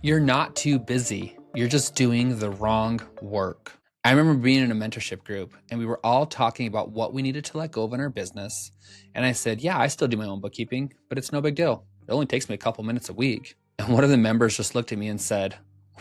You're not too busy. You're just doing the wrong work. I remember being in a mentorship group and we were all talking about what we needed to let go of in our business. And I said, yeah, I still do my own bookkeeping, but it's no big deal. It only takes me a couple minutes a week. And one of the members just looked at me and said,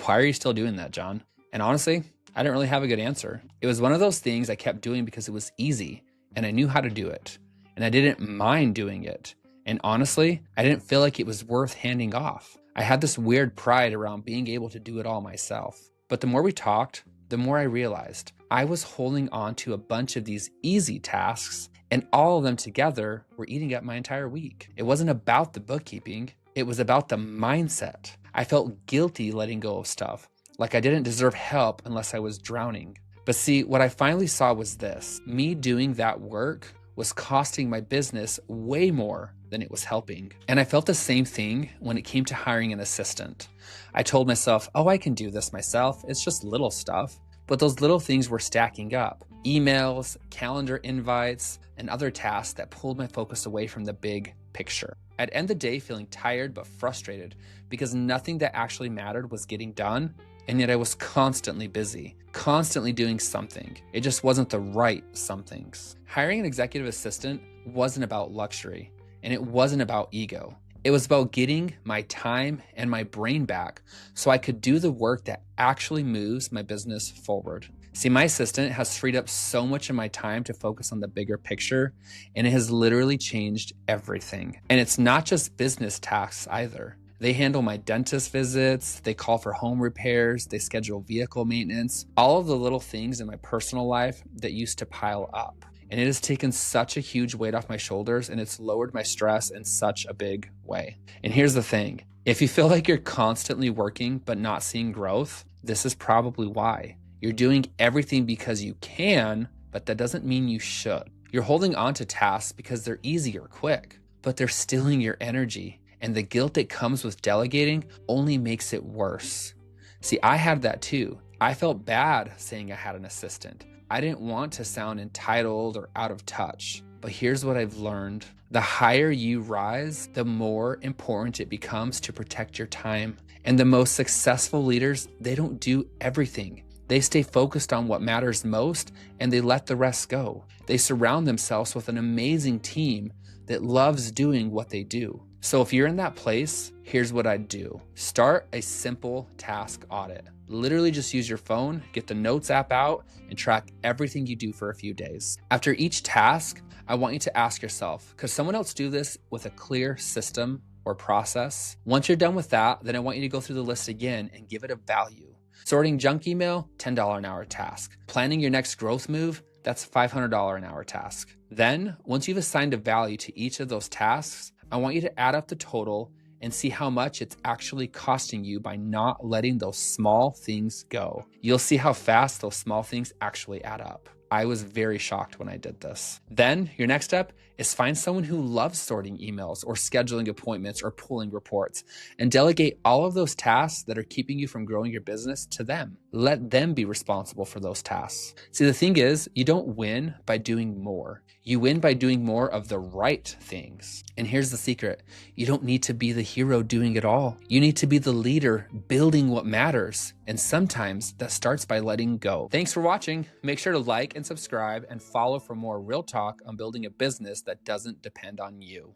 why are you still doing that, John? And honestly, I didn't really have a good answer. It was one of those things I kept doing because it was easy and I knew how to do it. And I didn't mind doing it. And honestly, I didn't feel like it was worth handing off. I had this weird pride around being able to do it all myself. But the more we talked, the more I realized I was holding on to a bunch of these easy tasks, and all of them together were eating up my entire week. It wasn't about the bookkeeping, it was about the mindset. I felt guilty letting go of stuff, like I didn't deserve help unless I was drowning. But see, what I finally saw was this: me doing that work was costing my business way more than it was helping. And I felt the same thing when it came to hiring an assistant. I told myself, oh, I can do this myself. It's just little stuff. But those little things were stacking up. Emails, calendar invites, and other tasks that pulled my focus away from the big picture. I'd end the day feeling tired but frustrated because nothing that actually mattered was getting done. And yet I was constantly busy, constantly doing something. It just wasn't the right somethings. Hiring an executive assistant wasn't about luxury, and it wasn't about ego. It was about getting my time and my brain back so I could do the work that actually moves my business forward. See, my assistant has freed up so much of my time to focus on the bigger picture, and it has literally changed everything. And it's not just business tasks either. They handle my dentist visits, they call for home repairs, they schedule vehicle maintenance, all of the little things in my personal life that used to pile up. And it has taken such a huge weight off my shoulders, and it's lowered my stress in such a big way. And here's the thing: if you feel like you're constantly working but not seeing growth, this is probably why. You're doing everything because you can, but that doesn't mean you should. You're holding on to tasks because they're easy or quick, but they're stealing your energy. And the guilt that comes with delegating only makes it worse. See, I had that too. I felt bad saying I had an assistant. I didn't want to sound entitled or out of touch. But here's what I've learned: the higher you rise, the more important it becomes to protect your time. And the most successful leaders, they don't do everything. They stay focused on what matters most, and they let the rest go. They surround themselves with an amazing team that loves doing what they do. So if you're in that place, here's what I'd do. Start a simple task audit. Literally just use your phone, get the Notes app out, and track everything you do for a few days. After each task, I want you to ask yourself, could someone else do this with a clear system or process? Once you're done with that, then I want you to go through the list again and give it a value. Sorting junk email, $10 an hour task. Planning your next growth move, that's $500 an hour task. Then, once you've assigned a value to each of those tasks, I want you to add up the total and see how much it's actually costing you by not letting those small things go. You'll see how fast those small things actually add up. I was very shocked when I did this. Then your next step is find someone who loves sorting emails or scheduling appointments or pulling reports, and delegate all of those tasks that are keeping you from growing your business to them. Let them be responsible for those tasks. See, the thing is, you don't win by doing more. You win by doing more of the right things. And here's the secret: you don't need to be the hero doing it all. You need to be the leader building what matters. And sometimes that starts by letting go. Thanks for watching. Make sure to like and subscribe and follow for more real talk on building a business that doesn't depend on you.